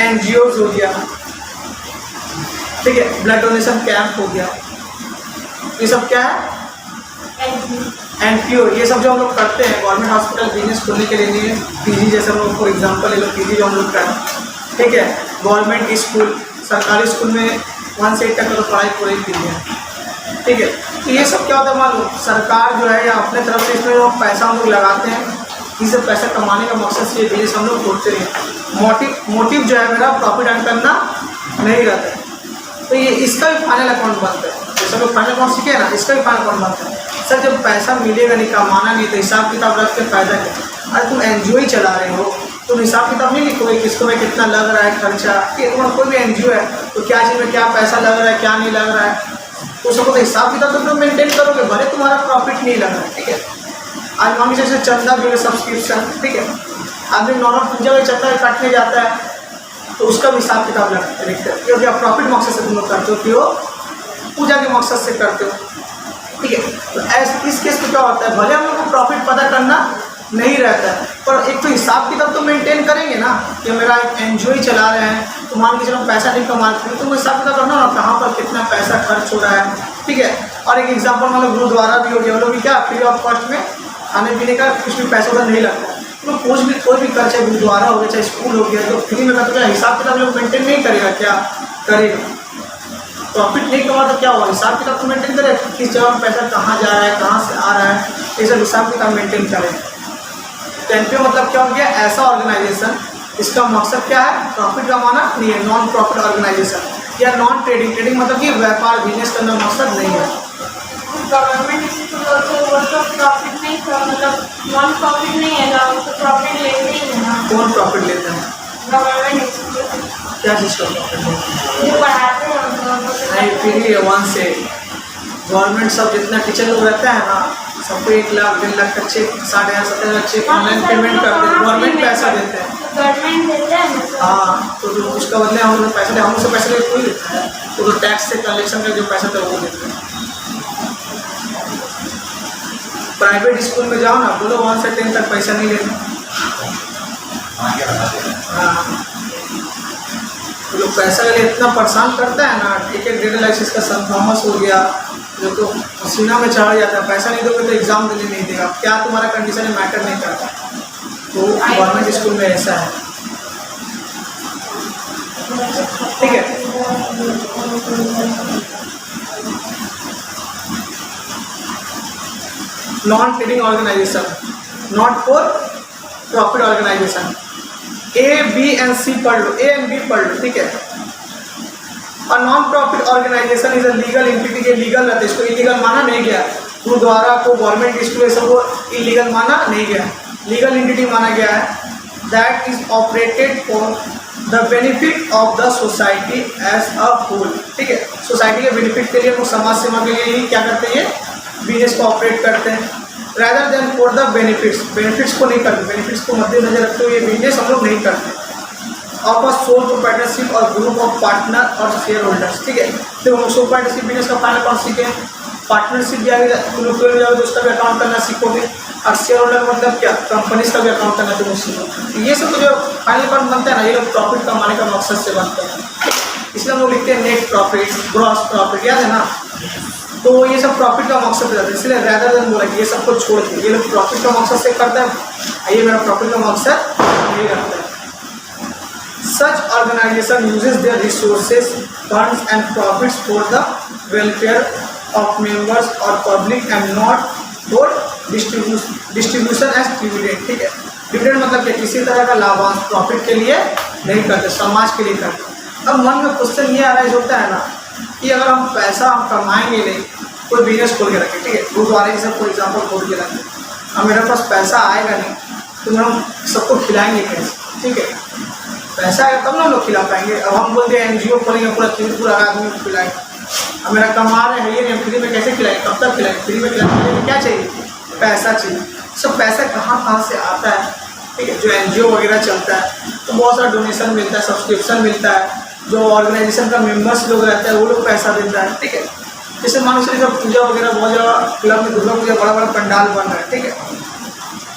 NGOs हो गया, ठीक है, ब्लड डोनेशन कैंप हो गया, ये सब क्या है, NPO। ये सब जो हम लोग करते हैं गवर्नमेंट हॉस्पिटल बिजनेस खोलने के लिए, PG जैसे हम लोग फॉर एग्जांपल ये लोग PG जो हम लोग करें, ठीक है, गवर्नमेंट स्कूल, सरकारी स्कूल में 1 से 8 तक तो पढ़ाई पूरी की है। ठीक है, तो ये सब क्या होता है मालूम, सरकार जो है या अपने तरफ से इसमें लोग पैसा हम लोग लगाते हैं, इससे पैसा कमाने का मकसद से ये बिजनेस हम लोग खोलते हैं। मोटिव जो है मेरा प्रॉफिट अर्न करना नहीं रहता है। तो ये इसका भी फाइनल अकाउंट बनता है, जैसे लोग फाइनल अकाउंट सीखे ना, इसका भी फाइनल अकाउंट बनता है। सर जब पैसा मिलेगा नहीं, कमाना नहीं, तो हिसाब किताब रख के फायदा क्या? अरे तुम NGO ही चला रहे हो, तुम हिसाब किताब नहीं लिखोगे किसको में कितना लग रहा है खर्चा, कि तुम्हारा कोई भी NGO है तो क्या चीज़ में क्या पैसा लग रहा है, क्या नहीं लग रहा है, तो सबको तो हिसाब किताब तो तुम मेंटेन करोगे, भले तुम्हारा प्रॉफिट नहीं लग रहा है। ठीक है, आज मान लीजिए जैसे चंदा भी है, सब्सक्रिप्शन, ठीक है, आदमी नॉर्मल पूजा में चंदा काटने जाता है तो उसका भी हिसाब किताब लिखते हैं, क्योंकि आप प्रॉफिट मकसद से तुम लोग करते हो कि वो पूजा के मकसद से करते हो, ठीक है। तो इस केस में क्या होता है, भले हम लोग को प्रॉफिट पता करना नहीं रहता है, पर एक तो हिसाब किताब तो मेंटेन करेंगे ना कि मेरा एक एनजीओ ही चला रहे हैं, तो मान के चलो पैसा नहीं कमाते तो हिसाब किताब करना ना कहाँ पर कितना पैसा खर्च हो रहा है, ठीक है। और एक एग्जाम्पल मतलब गुरुद्वारा भी हो गया, वो लोग भी क्या फ्री ऑफ कॉस्ट में खाने पीने का कुछ भी पैसा उधर नहीं लगता है, तो कोई भी कर, चाहे गुरुद्वारा हो गया चाहे स्कूल हो गया, तो फ्री में का तो क्या हिसाब किताब लोग मेंटेन नहीं करेगा, क्या करेगा, प्रॉफिट नहीं कमा तो क्या होगा, हिसाब किताब तो मेंटेन करेगा, किस जगह में पैसा कहाँ जा रहा है, कहाँ से आ रहा है, ये सब हिसाब किताब मेंटेन करेगा। तो एनपीओ मतलब क्या हो गया, ऐसा ऑर्गेनाइजेशन इसका मकसद क्या है, प्रॉफिट कमाना नहीं है, नॉन प्रॉफिट ऑर्गेनाइजेशन, या नॉन ट्रेडिंग मतलब कि व्यापार बिजनेस करना मकसद नहीं है। गवर्नमेंट इंस्टीट्यूट तो प्रॉफिट नहीं, मतलब नॉन प्रॉफिट नहीं है ना, तो प्रॉफिट लेते ही है ना। कौन प्रॉफिट लेते हैं, गवर्नमेंट इंस्टीट्यूट क्या चीज़ का प्रॉफिट लेते हैं, जो पढ़ाते हैं उनको नहीं फ्री है वन से। गवर्नमेंट सब जितना टीचर लोग रहता है ना, सबको 1 लाख 1.5 लाख का चेक, 60,000 70,000 चेक ऑनलाइन पेमेंट करते हैं, गवर्नमेंट पैसा देते हैं। गवर्नमेंट देते हैं। हाँ, तो जो उसका बदले हम लोग पैसा दे, हम उससे पैसा कोई देता है, तो टैक्स से कलेक्शन का जो पैसा था वो देते हैं। प्राइवेट स्कूल में जाओ ना, बोलो 1 से 10 तक पैसा नहीं लेना। हाँ, तो लोग पैसा के लिए इतना परेशान करता है ना, एक 1.5 लाख इसका सन थॉमस हो गया, जो तो पसीना में चढ़ जाता है, पैसा नहीं दोगे तो एग्ज़ाम देने नहीं देगा, क्या तुम्हारा कंडीशन मैटर नहीं करता। तो गवर्नमेंट स्कूल में ऐसा है, ठीक है। Non trading organisation, not for profit organisation, A B and C पढ़ लो, ए एंड बी पढ़ लो, ठीक है। और non profit organisation is a legal entity, के लीगल रहते हैं, इसको इलीगल माना नहीं गया, गुरुद्वारा को गवर्नमेंट स्कूल सबको इलीगल माना नहीं गया, लीगल एंटिटी माना गया है। That is operated for the benefit of the society as a whole, ठीक है। सोसाइटी के बेनिफिट के लिए वो समाज सेवा के लिए ही क्या करते हैं, बिजनेस को ऑपरेट करते हैं, rather than for the benefits को नहीं करते, बेनिफिट्स को मद्देनजर रखते हुए ये बिजनेस हम लोग नहीं करते। ऑफ अ सोल प्रोप्राइटरशिप और ग्रुप ऑफ पार्टनर और शेयर होल्डर्स, ठीक है। तो हम सोल प्रोप्राइटरशिप बिजनेस का फाइनल अकाउंट सीखे, पार्टनरशिप भी आगे ग्रुप में जाओगे तो उसका भी अकाउंट करना सीखोगे, और शेयर होल्डर मतलब क्या, कंपनीज का भी अकाउंट करना तुम सीखोगे। ये सब तो जो फाइनल अकाउंट बनता है ना, ये लोग प्रॉफिट कमाने का मकसद से बनते हैं, इसलिए हम लोग लिखते हैं नेट प्रॉफिट, ग्रॉस प्रॉफिट, याद है ना। तो ये सब प्रॉफिट का मकसद रहता है, इसलिए रैदर देन बोला कि ये सब को छोड़ के ये लोग प्रॉफिट का मकसद से करता है, ये मेरा प्रॉफिट का मकसद नहीं रखता है। Such organisation uses their resources, funds and profits for the welfare of members और public and not for distribution as dividend, ठीक है। डिविडेंड मतलब कि किसी तरह का लाभांश प्रॉफिट के लिए नहीं करते, समाज के लिए करते। अब मन में क्वेश्चन ये अराइज होता है ना कि अगर हम पैसा हम कमाएंगे नहीं, कोई बिजनेस खोल के रखें, ठीक है, गुरुद्वारे की सब फॉर एग्जाम्पल खोल के रखें, अब मेरे पास पैसा आएगा नहीं तो हम सबको खिलाएंगे कैसे, ठीक है। पैसा आएगा तब ना लोग खिला पाएंगे। अब हम बोलते हैं एनजीओ खोलेंगे, पूरा आदमी को खिलाएंगे, अब मेरा कमा रहे हैं ये नहीं, फ्री में कैसे खिलाएंगे, कब तक खिलाएंगे, फ्री में खिलाने क्या चाहिए, पैसा चाहिए। सब पैसा कहाँ से आता है, ठीक है। जो एनजीओ वगैरह चलता है तो बहुत सारा डोनेशन मिलता है, सब्सक्रिप्शन मिलता है, जो ऑर्गेनाइजेशन का मेंबर्स लोग रहते हैं वो लोग पैसा देता है, ठीक है। जैसे मान लीजिए सब पूजा वगैरह बहुत जगह क्लब में दुर्गा पूजा बड़ा पंडाल बन रहा है, ठीक है।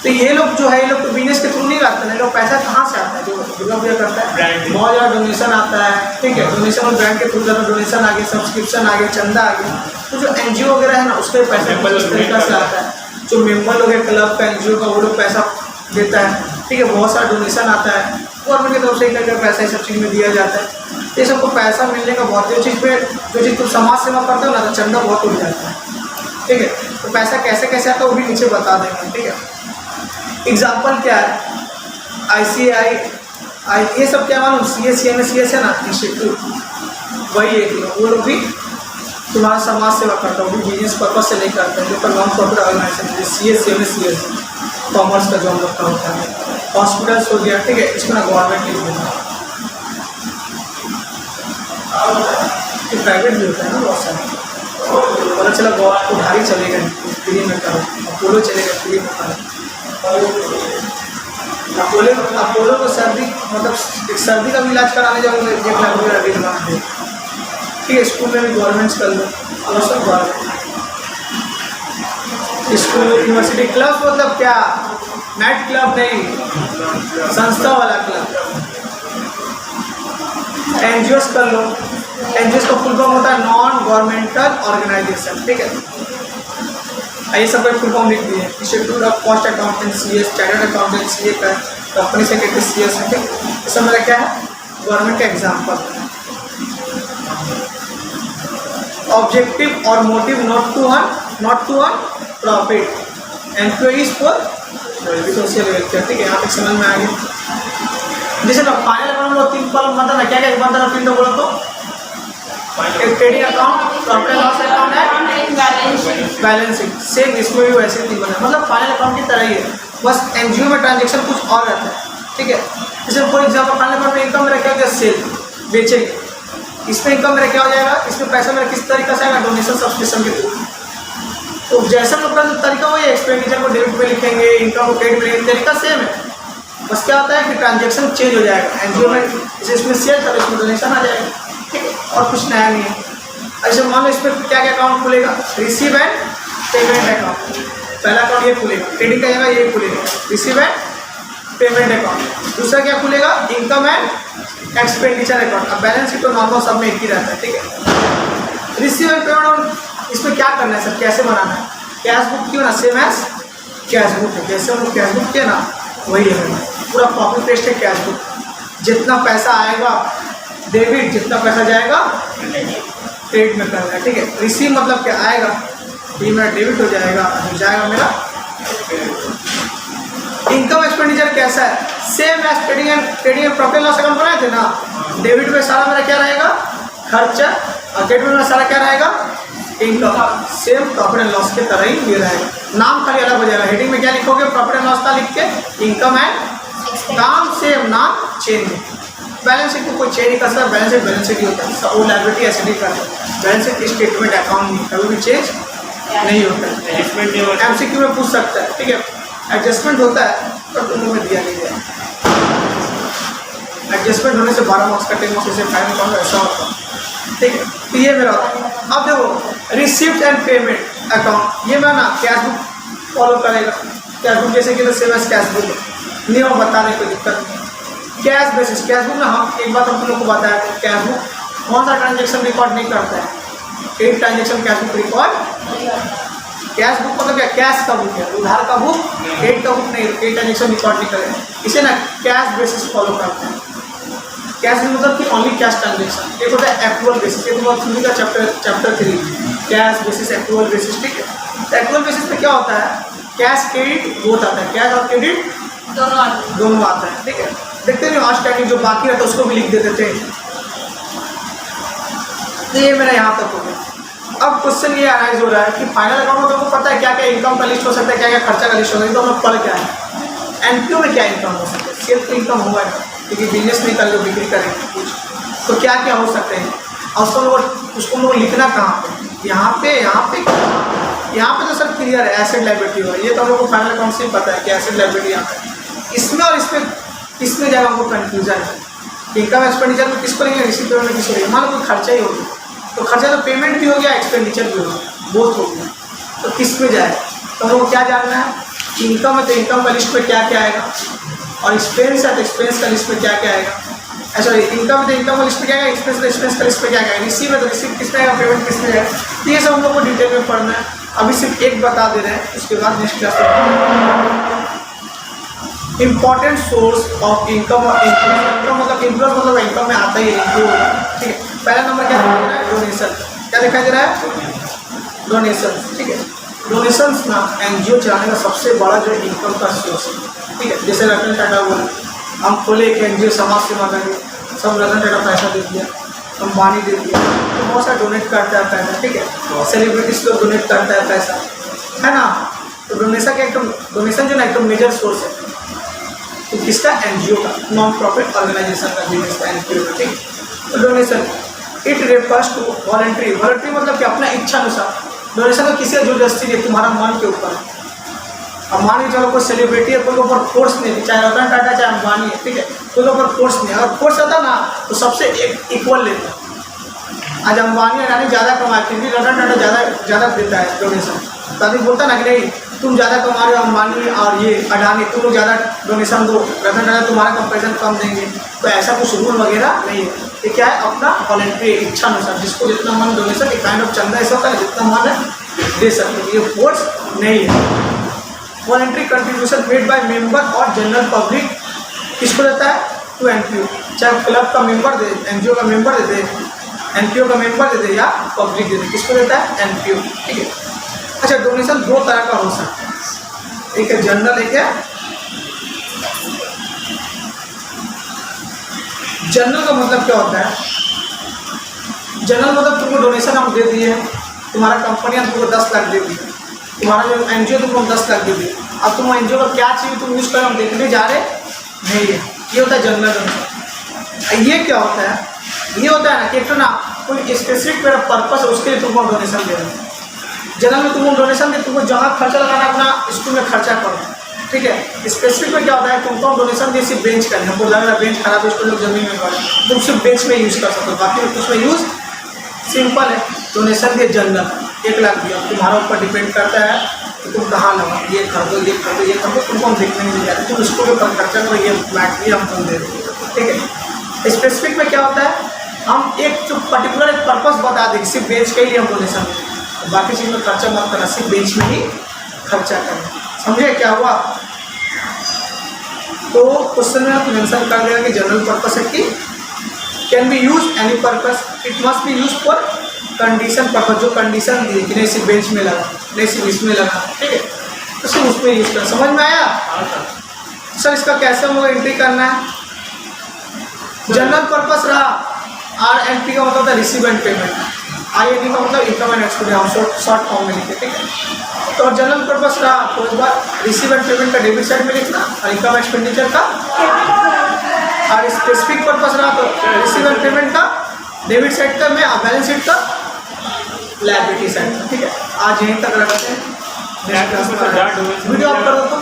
तो ये लोग जो है ये लोग तो बिजनेस के थ्रू नहीं करते हैं, लोग पैसा कहाँ से आता है, जो दुर्गा पूजा करता है बहुत ज़्यादा डोनेशन आता है, ठीक है। डोनेशन और ब्रांड के थ्रू ज़्यादा डोनेशन आ गया, सब्सक्रिप्शन आ गया, चंदा आ गया। तो जो एनजीओ वगैरह है ना उसके पैसा इस तरीका से आता है, जो मेम्बर लोग है क्लब का एनजीओ का वो लोग पैसा देता है, ठीक है। बहुत सारा डोनेशन आता है गवर्नमेंट की तरफ से, करके पैसा इस सब चीज़ में दिया जाता है। ये सबको पैसा मिलने का बहुत, जो चीज़ तुम समाज सेवा करते हो ना तो चंदा बहुत उठ जाता है, ठीक है। तो पैसा कैसे कैसे आता है वो भी नीचे बता देंगे, ठीक है। एग्जाम्पल क्या है, ICAI ये सब क्या मालूम, CSCMS है ना इंस्टीट्यूट, वही एक वो लोग भी तुम्हारा समाज सेवा करता है, वो भी बिजनेस पर्पज से नहीं करते हैं, जो पर non profit organisation CSCMS commerce का जॉब रखा होता है। हॉस्पिटल्स हो गया, ठीक है, इसको ना गवर्नमेंट लिख देना, प्राइवेट भी होता है ना बहुत सारे, पता चला आपको भारी चलेगा फ्री में करो, अपोलो चलेगा फ्री में करो। अपोलो को सर्दी मतलब सर्दी का भी इलाज कराने जाओगे 1 लाख रुपये बिल बना दे, ठीक है। स्कूल में भी गवर्नमेंट्स कर लो, सब स्कूल यूनिवर्सिटी क्लब मतलब क्या, नाइट क्लब नहीं, संस्था वाला क्लब। एनजीओस कर लो, एनजीओस का फुल फॉर्म होता है नॉन गवर्नमेंटल ऑर्गेनाइजेशन, ठीक है। ये सब फुल फॉर्म लिख दिए, institute of cost accountant CS, chartered accountant CA का, कंपनी सेक्रेटरी CS है, ठीक। ये सब मेरा क्या है, गवर्नमेंट का एग्जाम्पल। ऑब्जेक्टिव और motive not to earn profit, employees for social welfare, ठीक है। यहाँ तक समझ में आ गया। जैसे ना फाइनल अकाउंट में 3 कॉलम बनता है, क्या क्या बनता है 3 तो बोलो तो, एक trading account, profit and loss account है, बैलेंस शीट। सेम इसमें भी वैसे 3 बना, मतलब फाइनल अकाउंट की तरह ही है, बस एनजीओ में ट्रांजेक्शन कुछ और रहता है, ठीक है। जैसे फॉर एग्जाम्पल फाइनल अकाउंट में इनकम मेरा क्या हो गया, सेल, बेचेंगे, इसमें इनकम मेरा क्या हो जाएगा, इसमें पैसा मेरा किस तरीके से आएगा, डोनेशन सब्सक्रिप्शन के थ्रू। तो जैसा लोग का जो तरीका वही है, एक्सपेंडिचर को डेबिट पे लिखेंगे, इनकम को क्रेडिट में लिखेंगे, तरीका सेम है, बस क्या होता है कि ट्रांजेक्शन चेंज हो जाएगा। एनजीओ में जैसे इसमें सेल था, इसमें डोनेशन आ जाएगा, ठीक है, और कुछ नया नहीं है। ऐसे मान लो इसमें क्या क्या अकाउंट खुलेगा, रिसीव एंड पेमेंट अकाउंट, पहला अकाउंट ये खुलेगा, ट्रेडिंग का जगह ये खुलेगा, रिसीव एंड पेमेंट अकाउंट। दूसरा क्या खुलेगा, इनकम एंड एक्सपेंडिचर अकाउंट। अब बैलेंस शीट तो नॉर्मल सब में एक ही रहता है, ठीक है। रिसीव एंड पेमेंट, इसमें क्या करना है सर, कैसे बनाना है, कैश बुक क्यों ना, सेम एज कैश बुक है, जैसे हम लोग कैश बुक किया ना वही है, पूरा कॉपी पेस्ट है कैश बुक। जितना पैसा आएगा डेबिट, जितना पैसा जाएगा क्रेडिट में करना है, ठीक है। रिसीव मतलब क्या, आएगा ये मेरा डेबिट हो जाएगा, हो जाएगा मेरा। इनकम एक्सपेंडिचर कैसा है, same as trading and profit loss account बनाए थे ना, डेबिट में सारा मेरा क्या रहेगा, खर्चा, और क्रेडिट में सारा क्या रहेगा, income. Same profit and loss के तरह ही ये रहेगा, नाम खाली अलग हो जाएगा। हेडिंग में क्या लिखोगे, प्रॉफिट एंड लॉस का लिख के, इनकम एंड, नाम सेम, नाम चेंज। बैलेंस शीट को कोई चेंज नहीं कर सकता, बैलेंस शीट ही होता है, वो लायबिलिटी ऐसे नहीं करता। बैलेंस शीट स्टेटमेंट अकाउंट कभी भी चेंज नहीं होता है। MCQ में पूछ सकता है, ठीक है। एडजस्टमेंट होता है पर दोनों में दिया नहीं गया, एडजस्टमेंट होने से 12 मार्क्स कटेंगे, उससे 5 मार्क्स ऐसा होता है, ठीक है। तो ये मेरा होता है। अब देखो रिसिप्ट एंड पेमेंट अकाउंट, ये मैं ना कैश बुक फॉलो करेगा, कैश बुक जैसे कि सेम एज कैश बुक, नियम बताने कोई दिक्कत नहीं। कैश बेसिस, कैश बुक ना हम एक बात हम लोग को बताया था, कैश बुक कौन सा ट्रांजेक्शन रिकॉर्ड नहीं करता है, एक transaction cash book record, cash book मतलब क्या, कैश का बुक है, उधार का बुक, क्रेडिट का बुक नहीं, एक ट्रांजेक्शन रिकॉर्ड नहीं करेगा, इसे ना कैश बेसिस फॉलो करते हैं। कैश मतलब कि ओनली कैश ट्रांजेक्शन। एक होता है एक्चुअल बेसिस, ये तुम्हारा थ्योरी का chapter 3, cash basis, actual basis, ठीक है। तो एक्चुअल बेसिस में क्या होता है, कैश क्रेडिट बोथ आता है, कैश और क्रेडिट दोनों आता है, ठीक है। देखते नहीं आउटस्टैंडिंग जो बाकी रहता है उसको भी लिख देते थे। तो ये मेरा यहाँ तक हो गया। अब क्वेश्चन ये अराइज हो रहा है कि फाइनल अकाउंट में तुमको पता है क्या क्या इनकम का लिस्ट हो सकता है, क्या क्या खर्चा का लिस्ट हो सकता है, तो हम लोग पढ़ क्या है। एनपीओ में क्या इनकम हो सकता है, सेल्फ इनकम होगा नहीं, क्योंकि बिजनेस नहीं कर लो, बिक्री करेंगे कुछ, तो क्या क्या हो सकते हैं। और उसको लोग लिखना कहाँ पे, यहाँ पे तो सर क्लियर है, एसेट लायबिलिटी हो रहा है, ये तो हम लोग को फाइनल अकाउंट से पता है कि एसेट लायबिलिटी यहाँ पे। इसमें और इसमें जाएगा हमको कन्फ्यूजन है, इनकम एक्सपेंडिचर में किसको लेंगे, रिसीव पेमेंट में किसको लेंगे। मान लो कोई खर्चा ही हो गया, तो खर्चा तो पेमेंट भी हो गया, एक्सपेंडिचर भी हो गया, बोथ हो गया, तो किस में जाए। तो हम लोग को क्या जानना है, इनकम है तो इनकम का लिस्ट में क्या क्या आएगा, और एक्सपेंस है तो एक्सपेंस का लिस्ट में क्या क्या आएगा। अच्छा, इनकम है तो इनकम का लिस्ट में क्या आएगा, एक्सपेंस तो एक्सपेंस का लिस्ट में क्या आएगा, रिसीव है तो रिसीव किस में आएगा, पेमेंट किस में आएगा। तो ये सब हम लोग को डिटेल में पढ़ना है। अभी सिर्फ एक बता दे रहे हैं, उसके बाद नेक्स्ट क्लास में important source of income. Income मतलब इन्फ्लुएंस मतलब इनकम में आता ही है, ठीक है। पहला नंबर क्या दिखाई दे रहा है, डोनेशन। क्या दिखाई दे रहा है, डोनेशन, ठीक है। डोनेशंस ना एनजीओ चलाने का सबसे बड़ा जो इनकम का सोर्स है, ठीक है। जैसे रतन टाटा बोला, हम खोले एक एनजीओ समाज सेवा करेंगे, सब रतन टाटा पैसा दे दिया, अंबानी दे दिया, तो बहुत सारा डोनेट करता है पैसा, ठीक है। सेलिब्रिटीज को डोनेट करता है पैसा, है ना। तो डोनेशन का एकदम, डोनेशन जो ना एकदम मेजर सोर्स है, तो किसका, एनजीओ का, नॉन प्रॉफिट ऑर्गेनाइजेशन का बिजनेस का एनजीओ का, ठीक। तो donation it refers to voluntary, voluntary मतलब कि अपना इच्छा अनुसार। डोनेशन का किसी जबरदस्ती नहीं, तुम्हारा मन के ऊपर है। अब मान लीजिए चलो कोई सेलिब्रिटी है, कोई ऊपर फोर्स नहीं, चाहे रतन टाटा चाहे अंबानी है, ठीक है, कोई ऊपर फोर्स नहीं। अगर फोर्स आता ना तो सबसे एक इक्वल लेता, आज अंबानी अडानी ज़्यादा कमाए फिर भी रतन टाटा ज़्यादा देता है डोनेशन। तो आदमी बोलता ना कि नहीं तुम ज़्यादा कमा रहे हो अंबानी और ये अडानी, तुम लोग ज़्यादा डोनेशन दो, रतन टाटा तुम्हारा कंपेरिजन कम देंगे। तो ऐसा कुछ रूल वगैरह नहीं है। ये क्या है, अपना वॉलेंट्री इच्छा अनुसार जिसको जितना मन डोनेशन, एक काइंड ऑफ चंदा ऐसा होता है जितना मन है दे सकते हो, ये फोर्स नहीं है। Voluntary contribution made by member और जनरल पब्लिक किसको देता है, टू एनपीओ। चाहे क्लब का मेंबर दे, एनजीओ का मेंबर दे दे, एनपीओ का मेंबर दे दे या पब्लिक दे दे, किसको देता है, एनपीओ। ठीक है। अच्छा, डोनेशन दो तरह का हो सकता है, एक है जनरल, एक है जनरल। का मतलब क्या होता है, जनरल मतलब तुमको डोनेशन हम दे दिए हैं, तुम्हारा कंपनियां तुमको 10 लाख दे दी, तुम्हारा जो एनजीओ तुमको 10 लाख दे दी, अब तुम एनजीओ का क्या चाहिए तुम यूज़ करो, हम देखने जा रहे नहीं है। ये होता है जनरल डोनेशन। ये क्या होता है, ये होता है ना कि एक तो ना कोई स्पेसिफिक मेरा पर्पस है उसके लिए तुमको डोनेशन दे रहे हैं। जनरल में तुमको डोनेशन दे, तुमको जहाँ खर्चा लगाना अपना स्कूल में खर्चा करो, ठीक है। स्पेसिफिक में क्या होता है, तुमको डोनेशन दे सिर्फ बेंच करना, हमको लग रहा है बेंच खराब है उसको लोग जमीन में कर, तुम सिर्फ बेंच में यूज़ कर सकते हो, बाकी उसमें यूज़ सिंपल है। डोनेशन दिए जनरल 1 लाख दिया, तुम्हारा ऊपर डिपेंड करता है कि तुम कहाँ लगा, ये कर दो ये कर दो ये कर दो, तुमको हम देखने नहीं जाते, तुम स्कूल के ऊपर खर्चा करो, ये बैठ ये हम तुम दे दो, ठीक है। स्पेसिफिक में क्या होता है, हम एक जो पर्टिकुलर एक पर्पस बता दें, सिर्फ बेंच के लिए हम डोनेशन दें, बाकी चीज़ में खर्चा मत करना, सिर्फ बेंच में ही खर्चा करना। समझे क्या हुआ। तो क्वेश्चन में आप मेंशन कर देगा कि जनरल पर्पस है कि can be use any purpose, it must be use for condition purpose, जो कंडीशन दी कि नहीं सिर्फ बेंच में लगा, नहीं सिर्फ इसमें लगा, ठीक है, तो सिर्फ उसमें यूज करना। समझ में आया सर। इसका कैसे हम लोग एंट्री करना है, जनरल पर्पस रहा, RNP का मतलब होता है रिसीव एंड पेमेंट, INE का मतलब इनकम एंड एक्सपेंडिचर, हम शॉर्ट फॉर्म में लिखे, ठीक है। तो जनरल पर्पस रहा तो एक बार रिसीव एंड पेमेंट का डेबिट साइड में लिखना और इनकम एक्सपेंडिचर का, और स्पेसिफिक पर्पस रहा तो रिसीव एंड पेमेंट का डेबिट साइड का में, बैलेंस शीट का लायबिलिटी साइड का, ठीक है। आज यहीं तक रखते हैं, वीडियो ऑफ कर दो तो।